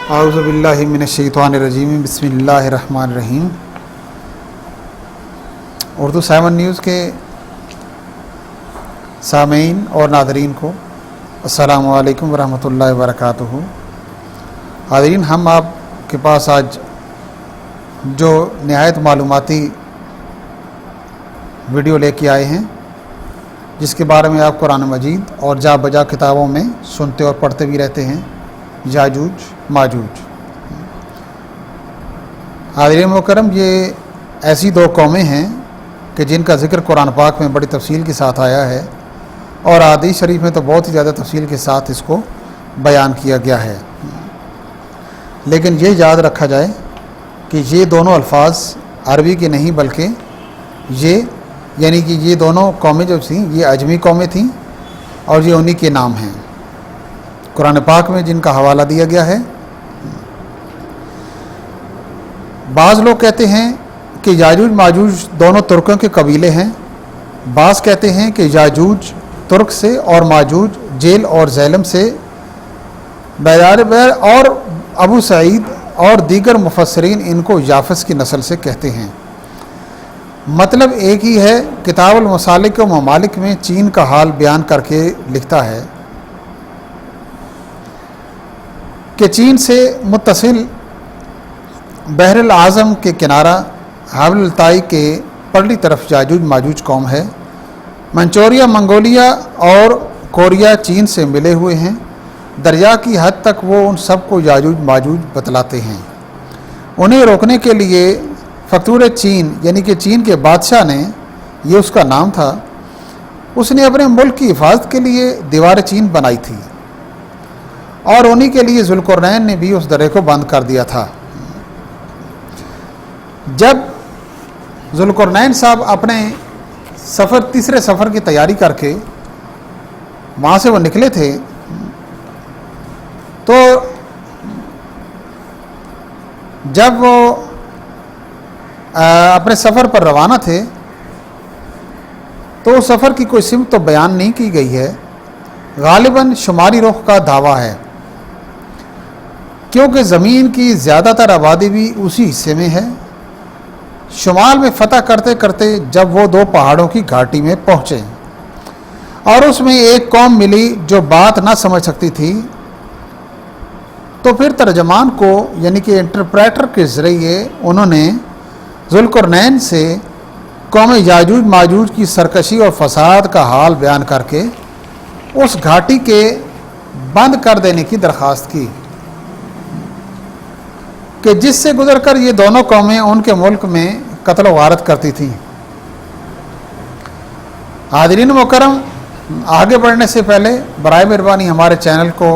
اعوذ باللہ من الشیطان الرجیم، بسم اللہ الرحمن الرحیم۔ اردو 7 نیوز کے سامعین اور ناظرین کو السلام علیکم ورحمۃ اللہ وبرکاتہ۔ حاضرین، ہم آپ کے پاس آج جو نہایت معلوماتی ویڈیو لے کے آئے ہیں، جس کے بارے میں آپ قرآن مجید اور جا بجا کتابوں میں سنتے اور پڑھتے بھی رہتے ہیں، یاجوج ماجوج۔ حاضرین مکرم، یہ ایسی 2 قومیں ہیں کہ جن کا ذکر قرآن پاک میں بڑی تفصیل کے ساتھ آیا ہے، اور حدیث شریف میں تو بہت ہی زیادہ تفصیل کے ساتھ اس کو بیان کیا گیا ہے۔ لیکن یہ یاد رکھا جائے کہ یہ دونوں الفاظ عربی کے نہیں، بلکہ یہ دونوں قومیں جو تھیں یہ اجمی قومیں تھیں، اور یہ انہی کے نام ہیں قرآن پاک میں جن کا حوالہ دیا گیا ہے۔ بعض لوگ کہتے ہیں کہ یاجوج ماجوج دونوں ترکوں کے قبیلے ہیں، بعض کہتے ہیں کہ یاجوج ترک سے اور ماجوج جیل اور زیلم سے، اور ابو سعید اور دیگر مفسرین ان کو یافس کی نسل سے کہتے ہیں۔ مطلب ایک ہی ہے۔ کتاب المسالک و ممالک میں چین کا حال بیان کر کے لکھتا ہے کہ چین سے متصل بحر الاعظم کے کنارہ حبل التائی کے پرلی طرف یاجوج ماجوج قوم ہے۔ منچوریا، منگولیا اور کوریا چین سے ملے ہوئے ہیں۔ دریا کی حد تک وہ ان سب کو یاجوج ماجوج بتلاتے ہیں۔ انہیں روکنے کے لیے فقور چین یعنی کہ چین کے بادشاہ نے، یہ اس کا نام تھا، اس نے اپنے ملک کی حفاظت کے لیے دیوار چین بنائی تھی، اور انہی کے لیے ذوالقرنین نے بھی اس درے کو بند کر دیا تھا۔ جب ذوالقرنین صاحب اپنے تیسرے سفر کی تیاری کر کے وہاں سے وہ نکلے تھے، تو جب وہ اپنے سفر پر روانہ تھے تو اس سفر کی کوئی سمت تو بیان نہیں کی گئی ہے، غالباً شمالی رخ کا دعویٰ ہے، کیونکہ زمین کی زیادہ تر آبادی بھی اسی حصے میں ہے۔ شمال میں فتح کرتے کرتے جب وہ 2 پہاڑوں کی گھاٹی میں پہنچے اور اس میں ایک قوم ملی جو بات نہ سمجھ سکتی تھی، تو پھر ترجمان کو یعنی کہ انٹرپریٹر کے ذریعے انہوں نے ذوالقرنین سے قوم یاجوج ماجوج کی سرکشی اور فساد کا حال بیان کر کے اس گھاٹی کے بند کر دینے کی درخواست کی، کہ جس سے گزر کر یہ دونوں قومیں ان کے ملک میں قتل و غارت کرتی تھیں۔ حاضرین مکرم، آگے بڑھنے سے پہلے برائے مہربانی ہمارے چینل کو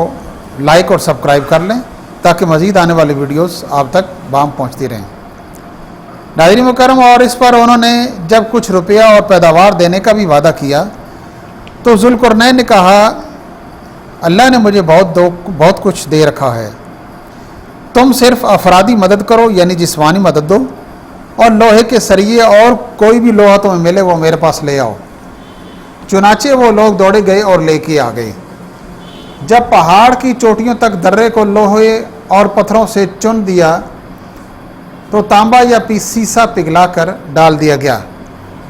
لائک اور سبسکرائب کر لیں، تاکہ مزید آنے والی ویڈیوز آپ تک بام پہنچتی رہیں۔ ناظرین مکرم، اور اس پر انہوں نے جب کچھ روپیہ اور پیداوار دینے کا بھی وعدہ کیا تو ذوالقرنین نے کہا، اللہ نے مجھے بہت کچھ دے رکھا ہے، تم صرف افرادی مدد کرو یعنی جسمانی مدد دو، اور لوہے کے سریے اور کوئی بھی لوہا تمہیں ملے وہ میرے پاس لے آؤ۔ چنانچہ وہ لوگ دوڑے گئے اور لے کے آ گئے۔ جب پہاڑ کی چوٹیوں تک درے کو لوہے اور پتھروں سے چن دیا تو تانبا یا سیسا پگھلا کر ڈال دیا گیا،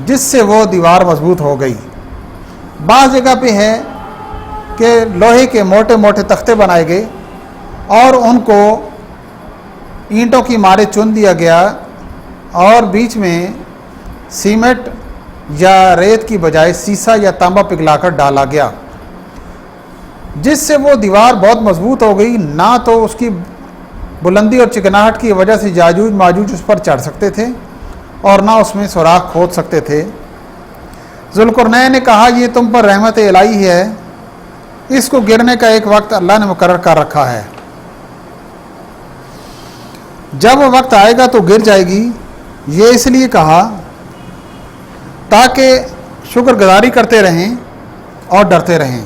جس سے وہ دیوار مضبوط ہو گئی۔ بعض جگہ پہ ہے کہ لوہے کے موٹے موٹے تختے بنائے گئے اور ان کو اینٹوں کی مارے چن دیا گیا، اور بیچ میں سیمنٹ یا ریت کی بجائے سیسا یا تانبا پگھلا کر ڈالا گیا، جس سے وہ دیوار بہت مضبوط ہو گئی۔ نہ تو اس کی بلندی اور چکناہٹ کی وجہ سے یاجوج ماجوج اس پر چڑھ سکتے تھے، اور نہ اس میں سوراخ کھود سکتے تھے۔ ذوالقرنین نے کہا، یہ تم پر رحمت الہی ہے، اس کو گرنے کا ایک وقت اللہ نے مقرر کر رکھا ہے، جب وہ وقت آئے گا تو گر جائے گی۔ یہ اس لیے کہا تاکہ شکر گزاری کرتے رہیں اور ڈرتے رہیں۔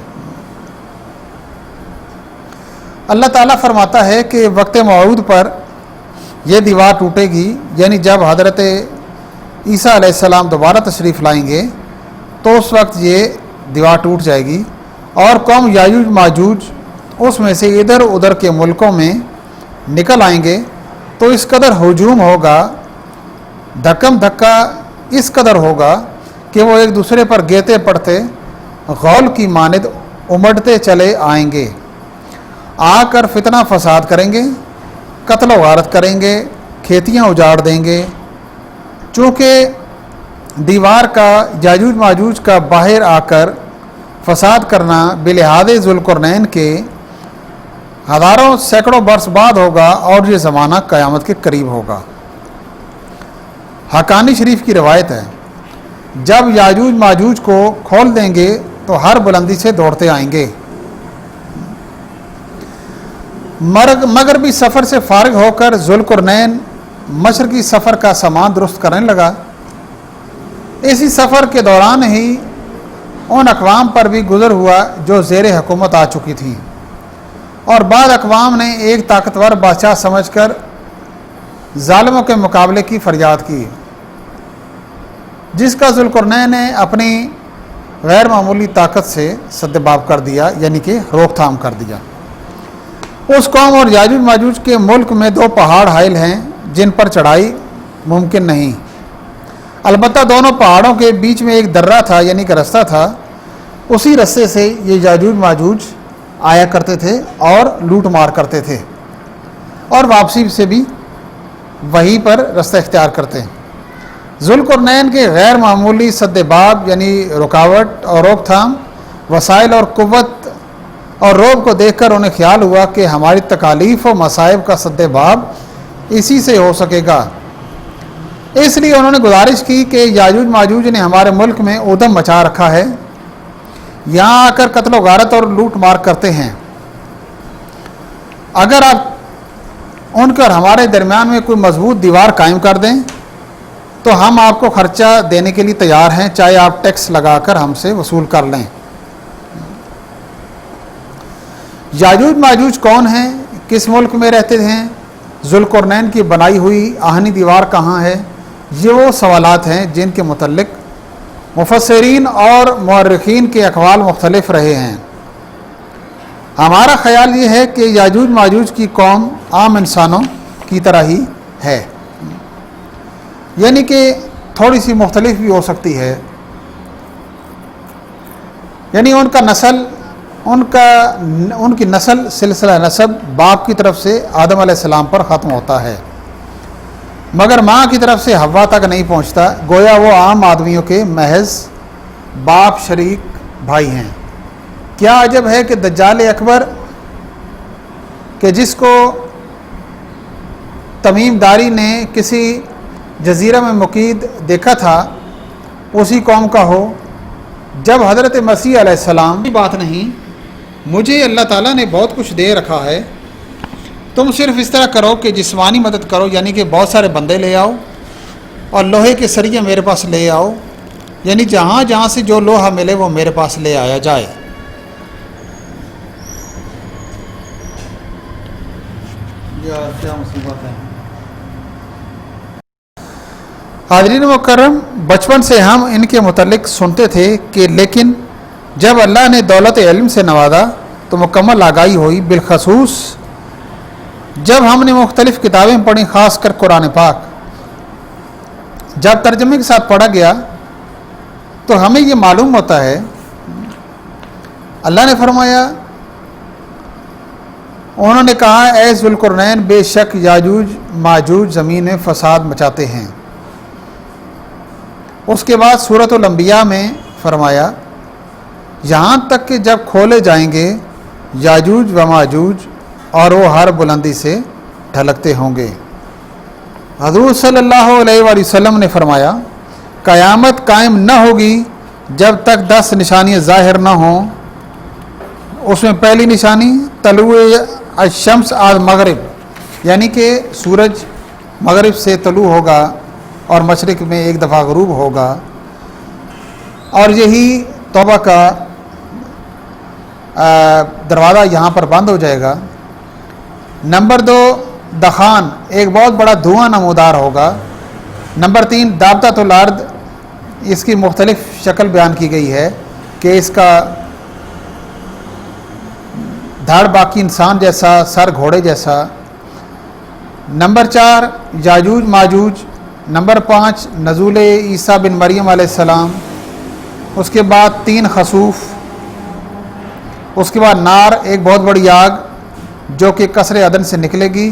اللہ تعالیٰ فرماتا ہے کہ وقت موعود پر یہ دیوار ٹوٹے گی، یعنی جب حضرت عیسیٰ علیہ السلام دوبارہ تشریف لائیں گے تو اس وقت یہ دیوار ٹوٹ جائے گی، اور قوم یاجوج ماجوج اس میں سے ادھر ادھر کے ملکوں میں निकल आएंगे तो इस कदर हजूम होगा, धक्कम धक्का इस कदर होगा कि वो एक दूसरे पर गेते पड़ते गौल की मानिद उमड़ते चले आएंगे। आकर फितना फसाद करेंगे, कत्ल वारत करेंगे, खेतियाँ उजाड़ देंगे। चूँकि दीवार का याजूज माजूज का बाहर आकर फसाद करना बिलिहाद ज़ुल्करनैन के हज़ारों सैकड़ों बरस बाद होगा और ये ज़माना क़यामत के करीब होगा। हकानी शरीफ की रवायत है, जब याजूज माजूज को खोल देंगे तो हर बुलंदी से दौड़ते आएंगे। मगरबी सफ़र से फारिग होकर ज़ुल्करनैन मशरकी सफ़र का सामान दुरुस्त करने लगा। इसी सफ़र के दौरान ही उन अक़वाम पर भी गुज़र हुआ जो ज़ेर हुकूमत आ चुकी थी, और बाद अक़वाम ने एक ताकतवर बादशाह समझकर ज़ालिमों के मुकाबले की फरियाद की, जिसका ज़ुल्करनैन ने अपनी गैर मामूली ताकत से सद्दबाब कर दिया, यानी कि रोकथाम कर दिया। उस कौम और याजूज माजूज के मुल्क में दो पहाड़ हाइल हैं जिन पर चढ़ाई मुमकिन नहीं। अलबत्ता दोनों पहाड़ों के बीच में एक दर्रा था, यानी कि रास्ता था। उसी रास्ते से ये याजूज माजूज आया करते थे और लूट मार करते थे, और वापसी से भी वहीं पर रास्ता इख्तियार करते। ज़ुल्करनैन के गैर मामूली सद्दबाब यानी रुकावट और रोकथाम, वसाइल और कुव्वत और रोब को देखकर उन्हें ख्याल हुआ कि हमारी तकालीफ और मसाइब का सद्दबाब इसी से हो सकेगा। इसलिए उन्होंने गुजारिश की कि याजूज माजूज ने हमारे मुल्क में उधम मचा रखा है, यहाँ आकर कत्ल गारत और लूट मार करते हैं। अगर आप उनके और हमारे दरमियान में कोई मजबूत दीवार कायम कर दें तो हम आपको खर्चा देने के लिए तैयार हैं, चाहे आप टैक्स लगाकर हमसे वसूल कर लें। याजूज माजूज कौन हैं, किस मुल्क में रहते हैं, ज़ुल्करनैन की बनाई हुई आहनी दीवार कहाँ है, ये वो सवालात हैं जिनके मुतल्लिक मुफस्सिरीन और मुअर्रिखीन के अक़वाल मुख्तलिफ रहे हैं। हमारा ख़याल ये है कि याजूज माजूज की कौम आम इंसानों की तरह ही है, यानी कि थोड़ी सी मुख्तलिफ भी हो सकती है। यानी उनकी नस्ल सिलसिला नसब बाप की तरफ से आदम अलैहिस्सलाम पर ख़त्म होता है, मगर माँ की तरफ से हव्वा तक नहीं पहुँचता। गोया वो आम आदमियों के महज बाप शरीक भाई हैं। क्या अजब है कि दज्जाल अकबर के जिसको तमीमदारी ने किसी जजीरा में मुकीद देखा था उसी कौम का हो, जब हज़रत मसीह अलैहिस्सलाम की बात नहीं, मुझे अल्लाह ताला ने बहुत कुछ दे रखा है, तुम सिर्फ इस तरह करो कि जिस्मानी मदद करो, यानी कि बहुत सारे बंदे ले आओ और लोहे के सरिये मेरे पास ले आओ, यानी जहाँ जहाँ से जो लोहा मिले वो मेरे पास ले आया जाए। यार क्या मुसीबत है। हाज़रीन मुकर्रम, बचपन से हम इनके मुतल्लिक सुनते थे कि लेकिन जब अल्लाह ने दौलत इल्म से नवाजा तो मुकम्मल आगाही हुई। बिलखसूस जब हमने मुख्तलिफ़ किताबें पढ़ी, ख़ास कर कुरान पाक, जब तर्जमे के साथ पढ़ा गया तो हमें ये मालूम होता है, अल्लाह ने फरमाया, उन्होंने कहा, ए ज़ुल्करनैन, बेशक याजूज माजूज ज़मीन में फ़साद मचाते हैं। उसके बाद सूरतुल अंबिया में फरमाया, यहाँ तक कि जब खोले जाएंगे याजूज व माजूज और वो हर बुलंदी से ढलकते होंगे। हज़रत सल्लल्लाहु अलैहि वसल्लम ने फरमाया, क़यामत कायम न होगी जब तक 10 निशानियाँ ज़ाहिर न हों। उसमें पहली निशानी तलुए अशम्स आल मगरिब, यानी कि सूरज मगरिब से तलू होगा और मशरिक़ में एक दफ़ा ग़ुरूब होगा, और यही तौबा का दरवाज़ा यहाँ पर बंद हो जाएगा। नंबर 2 दखान, एक बहुत बड़ा धुआं नमूदार होगा। नंबर 3 दाबतुल अर्द, इसकी मुख्तलिफ़ शक्ल बयान की गई है कि इसका धड़ बाकी इंसान जैसा, सर घोड़े जैसा। नंबर 4 याजूज माजूज, नंबर 5 नज़ूल ईसा बिन मरियम अलैहिस्सलाम, उसके बाद 3 खसूफ, उसके बाद नार एक बहुत बड़ी आग जो कि कसरे अदन से निकलेगी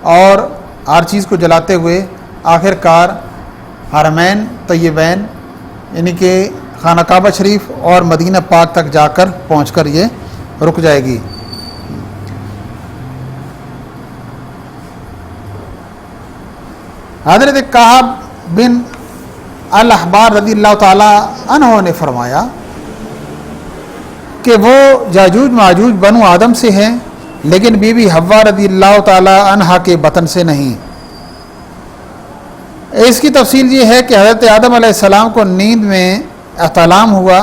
और हर चीज़ को जलाते हुए आखिरकार हरमैन तय्यबैन यानी कि खाना काबा शरीफ और मदीना पाक तक जाकर पहुंचकर ये रुक जाएगी। हज़रत काब बिन अल अहबार रज़ियल्लाहु ताला अन्हु ने फरमाया कि वो याजूज माजूज बनु आदम से हैं, लेकिन बीबी हव्वा रज़ियल्लाहु ताला अन्हा के बतन से नहीं। इसकी तफसील ये है कि हज़रत आदम अलैहिस्सलाम को नींद में एहतलाम हुआ,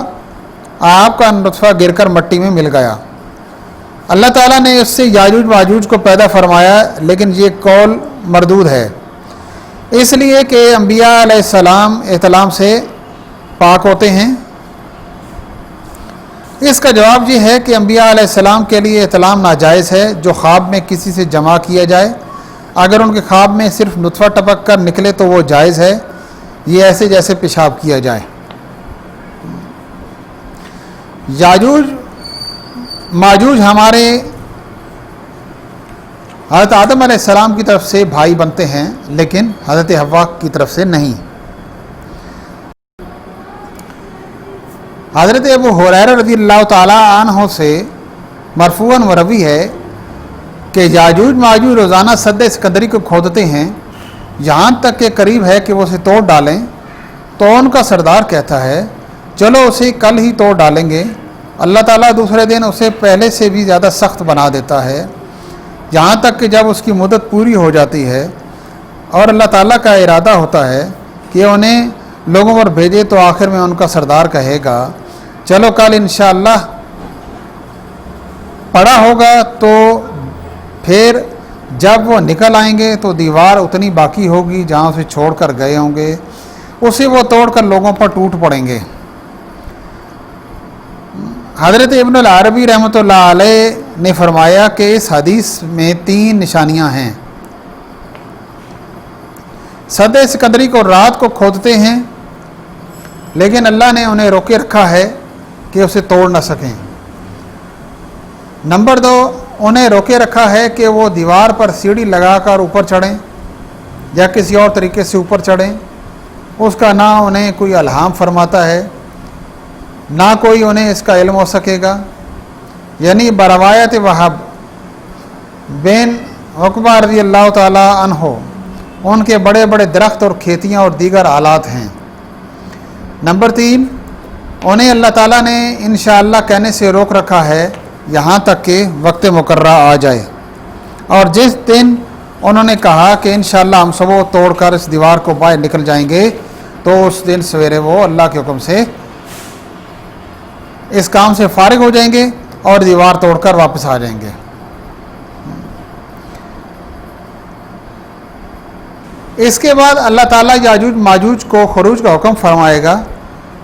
आपका नुत्फ़ा गिरकर मिट्टी में मिल गया। अल्लाह ताला ने उससे याजूज माजूज को पैदा फरमाया, लेकिन ये कौल मरदूद है, इसलिए कि अम्बिया अलैहिस्सलाम एहतलाम से पाक होते हैं। इसका जवाब ये है कि अम्बिया अलैहिस्सलाम के लिए एहतलाम नाजायज़ है जो ख्वाब में किसी से जमा किया जाए। अगर उनके ख्वाब में सिर्फ नुत्फ़ा टपक कर निकले तो वो जायज़ है, ये ऐसे जैसे पेशाब किया जाए। याजूज माजूज हमारे हज़रत आदम अलैहिस्सलाम की तरफ से भाई बनते हैं, लेकिन हज़रत हव्वा की तरफ से नहीं। हज़रत अबू हुरैरा रज़ियल्लाहु ताला अन्हु से मरफ़ूअन मरवी है कि याजूज माजूज रोज़ाना सद्दे सिकंदरी को खोदते हैं, यहाँ तक के करीब है कि वो उसे तोड़ डालें। तो उनका सरदार कहता है, चलो उसे कल ही तोड़ डालेंगे। अल्लाह ताला दूसरे दिन उसे पहले से भी ज़्यादा सख्त बना देता है, यहाँ तक कि जब उसकी मुद्दत पूरी हो जाती है और अल्लाह ताला का इरादा होता है कि उन्हें लोगों पर भेजे, तो आखिर में उनका सरदार कहेगा, चलो कल इंशाअल्लाह पड़ा होगा। तो फिर जब वो निकल आएंगे तो दीवार उतनी बाकी होगी जहाँ उसे छोड़कर गए होंगे, उसे वो तोड़कर लोगों पर टूट पड़ेंगे। हज़रत इब्न अल अरबी रहमतुल्लाह अलैह ने फरमाया कि इस हदीस में 3 निशानियाँ हैं। सद्दे सिकंदरी को रात को खोदते हैं, लेकिन अल्लाह ने उन्हें रोके रखा है कि उसे तोड़ न सकें। नंबर 2, उन्हें रोके रखा है कि वो दीवार पर सीढ़ी लगाकर ऊपर चढ़ें या किसी और तरीके से ऊपर चढ़ें। उसका ना उन्हें कोई अल्हाम फरमाता है, ना कोई उन्हें इसका इल्म हो सकेगा। यानी बरवायत वहाब बिन उक़बा रज़ियल्लाहु ताला अन्हु उनके बड़े बड़े दरख्त और खेतियाँ और दीगर आलात हैं। नंबर 3, उन्हें अल्लाह ताला ने इंशाअल्लाह कहने से रोक रखा है यहाँ तक कि वक्त मुकर्रा आ जाए, और जिस दिन उन्होंने कहा कि इंशाअल्लाह हम सब तोड़कर इस दीवार को बाहर निकल जाएंगे, तो उस दिन सवेरे वो अल्लाह के हुक्म से इस काम से फारिग हो जाएंगे और दीवार तोड़कर वापस आ जाएंगे। इसके बाद अल्लाह ताला याजूज माजूज को खरूज का हुक्म फरमाएगा।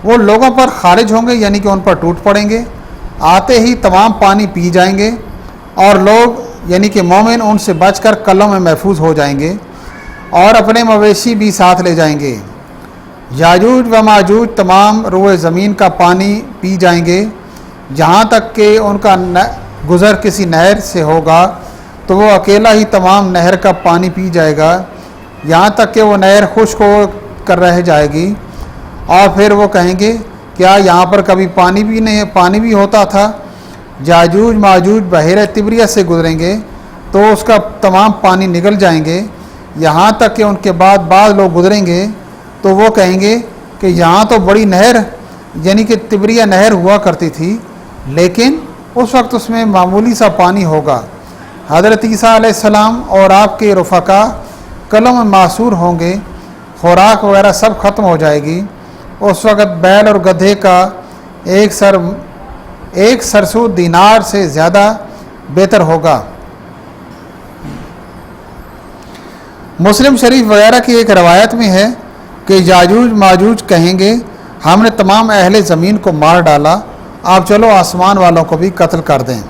वो लोगों पर खारिज होंगे, यानी कि उन पर टूट पड़ेंगे। आते ही तमाम पानी पी जाएंगे और लोग यानी कि मोमिन उनसे बचकर कलों में महफूज हो जाएंगे और अपने मवेशी भी साथ ले जाएंगे। याजूज व माजूज तमाम रुए ज़मीन का पानी पी जाएंगे, यहाँ तक कि उनका गुज़र किसी नहर से होगा तो वो अकेला ही तमाम नहर का पानी पी जाएगा, यहाँ तक कि वो नहर खुश्क हो कर रह जाएगी। और फिर वो कहेंगे, क्या यहाँ पर कभी पानी भी होता था? याजूज माजूज बहरे तिब्रिया से गुजरेंगे तो उसका तमाम पानी निकल जाएंगे, यहाँ तक कि उनके बाद लोग गुजरेंगे तो वो कहेंगे कि यहाँ तो बड़ी नहर यानी कि तिब्रिया नहर हुआ करती थी, लेकिन उस वक्त उसमें मामूली सा पानी होगा। हज़रत ईसा अलैहिस्सलाम और आपके रफ़का कलों में मासूर होंगे, खुराक वगैरह सब ख़त्म हो जाएगी। उस वक़्त बैल और गधे का एक सरसू दीनार से ज़्यादा बेहतर होगा। मुस्लिम शरीफ वगैरह की एक रवायत में है कि याजूज माजूज कहेंगे, हमने तमाम अहले ज़मीन को मार डाला, आप चलो आसमान वालों को भी कत्ल कर दें।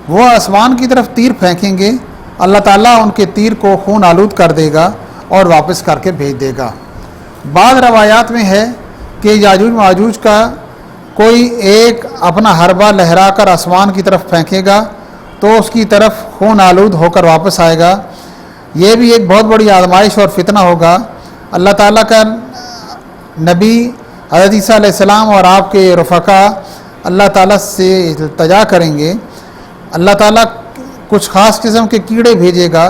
वो आसमान की तरफ तीर फेंकेंगे اللہ تعالیٰ ان کے تیر کو خون آلود کر دے گا اور واپس کر کے بھیج دے گا۔ بعض روایات میں ہے کہ یاجوج ماجوج کا کوئی ایک اپنا حربہ لہرا کر آسمان کی طرف پھینکے گا تو اس کی طرف خون آلود ہو کر واپس آئے گا۔ یہ بھی ایک بہت بڑی آزمائش اور فتنہ ہوگا۔ اللہ تعالیٰ کا نبی حضرت عیسیٰ علیہ السلام اور آپ کے رفقا اللہ تعالیٰ سے التجا کریں گے۔ اللہ تعالیٰ کچھ خاص قسم کے کیڑے بھیجے گا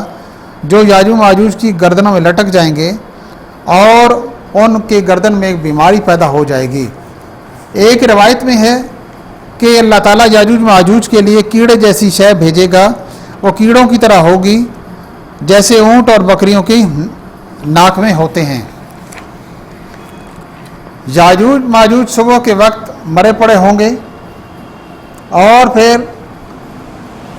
جو یاجوج ماجوج کی گردنوں میں لٹک جائیں گے اور ان کے گردن میں ایک بیماری پیدا ہو جائے گی۔ ایک روایت میں ہے کہ اللہ تعالیٰ یاجوج ماجوج کے لیے کیڑے جیسی شے بھیجے گا، وہ کیڑوں کی طرح ہوگی جیسے اونٹ اور بکریوں کی ناک میں ہوتے ہیں۔ یاجوج ماجوج صبح کے وقت مرے پڑے ہوں گے اور پھر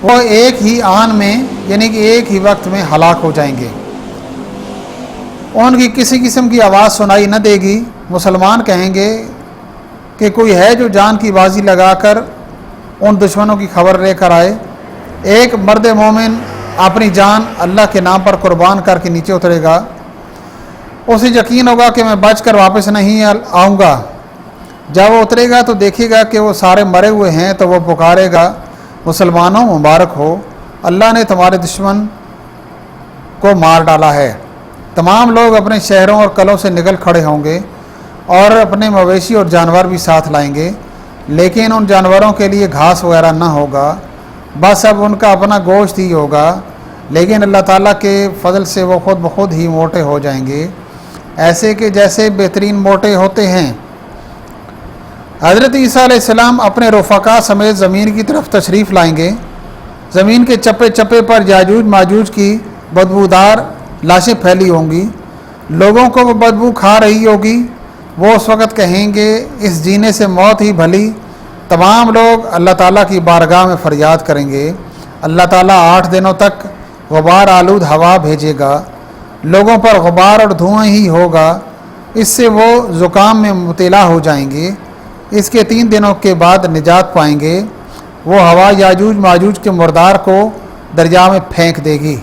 وہ ایک ہی آن میں یعنی کہ ایک ہی وقت میں ہلاک ہو جائیں گے۔ ان کی کسی قسم کی آواز سنائی نہ دے گی۔ مسلمان کہیں گے کہ کوئی ہے جو جان کی بازی لگا کر ان دشمنوں کی خبر لے کر آئے۔ ایک مرد مومن اپنی جان اللہ کے نام پر قربان کر کے نیچے اترے گا، اسے یقین ہوگا کہ میں بچ کر واپس نہیں آؤں گا۔ جب وہ اترے گا تو دیکھے گا کہ وہ سارے مرے ہوئے ہیں تو وہ پکارے گا، مسلمانوں مبارک ہو، اللہ نے تمہارے دشمن کو مار ڈالا ہے۔ تمام لوگ اپنے شہروں اور قلعوں سے نکل کھڑے ہوں گے اور اپنے مویشی اور جانور بھی ساتھ لائیں گے، لیکن ان جانوروں کے لیے گھاس وغیرہ نہ ہوگا، بس اب ان کا اپنا گوشت ہی ہوگا، لیکن اللہ تعالیٰ کے فضل سے وہ خود بخود ہی موٹے ہو جائیں گے، ایسے کہ جیسے بہترین موٹے ہوتے ہیں۔ حضرت عیسیٰ علیہ السلام اپنے رفقا سمیت زمین کی طرف تشریف لائیں گے۔ زمین کے چپے چپے پر یاجوج ماجوج کی بدبودار لاشیں پھیلی ہوں گی، لوگوں کو وہ بدبو کھا رہی ہوگی۔ وہ اس وقت کہیں گے اس جینے سے موت ہی بھلی۔ تمام لوگ اللہ تعالیٰ کی بارگاہ میں فریاد کریں گے۔ اللہ تعالیٰ 8 دنوں تک غبار آلود ہوا بھیجے گا، لوگوں پر غبار اور دھواں ہی ہوگا، اس سے وہ زکام میں مبتلا ہو جائیں گے۔ اس کے 3 دنوں کے بعد نجات پائیں گے۔ وہ ہوا یاجوج ماجوج کے مردار کو دریا میں پھینک دے گی۔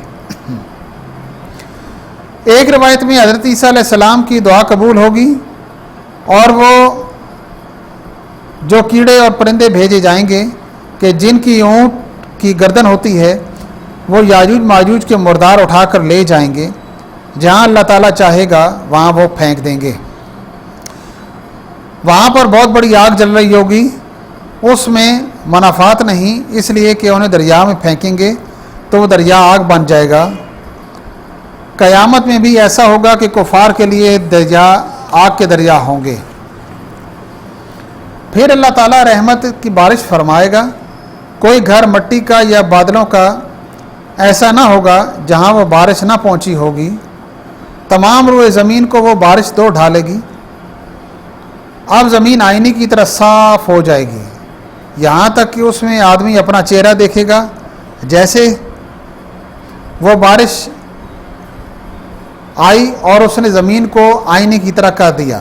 ایک روایت میں حضرت عیسیٰ علیہ السلام کی دعا قبول ہوگی اور وہ جو کیڑے اور پرندے بھیجے جائیں گے کہ جن کی اونٹ کی گردن ہوتی ہے، وہ یاجوج ماجوج کے مردار اٹھا کر لے جائیں گے۔ جہاں اللہ تعالیٰ چاہے گا وہاں وہ پھینک دیں گے۔ وہاں پر بہت بڑی آگ جل رہی ہوگی، اس میں منافعات نہیں، اس لیے کہ انہیں دریا میں پھینکیں گے تو وہ دریا آگ بن جائے گا۔ قیامت میں بھی ایسا ہوگا کہ کفار کے لیے دریا آگ کے دریا ہوں گے۔ پھر اللہ تعالیٰ رحمت کی بارش فرمائے گا۔ کوئی گھر مٹی کا یا بادلوں کا ایسا نہ ہوگا جہاں وہ بارش نہ پہنچی ہوگی۔ تمام روئے زمین کو وہ بارش دھو ڈالے گی۔ اب زمین آئینے کی طرح صاف ہو جائے گی، یہاں تک کہ اس میں آدمی اپنا چہرہ دیکھے گا جیسے وہ بارش آئی اور اس نے زمین کو آئینے کی طرح کر دیا۔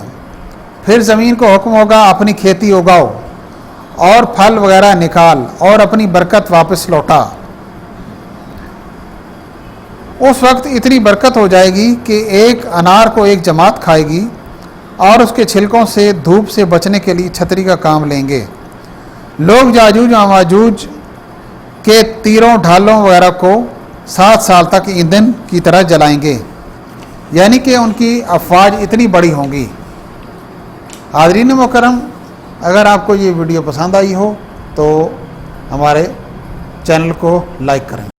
پھر زمین کو حکم ہوگا اپنی کھیتی اگاؤ اور پھل وغیرہ نکال اور اپنی برکت واپس لوٹا۔ اس وقت اتنی برکت ہو جائے گی کہ ایک انار کو ایک جماعت کھائے گی اور اس کے چھلکوں سے دھوپ سے بچنے کے لیے چھتری کا کام لیں گے۔ لوگ یاجوج و ماجوج کے تیروں ڈھالوں وغیرہ کو 7 سال تک ایندھن کی طرح جلائیں گے، یعنی کہ ان کی افواج اتنی بڑی ہوں گی۔ حاضرین مکرم، اگر آپ کو یہ ویڈیو پسند آئی ہو تو ہمارے چینل کو لائک کریں۔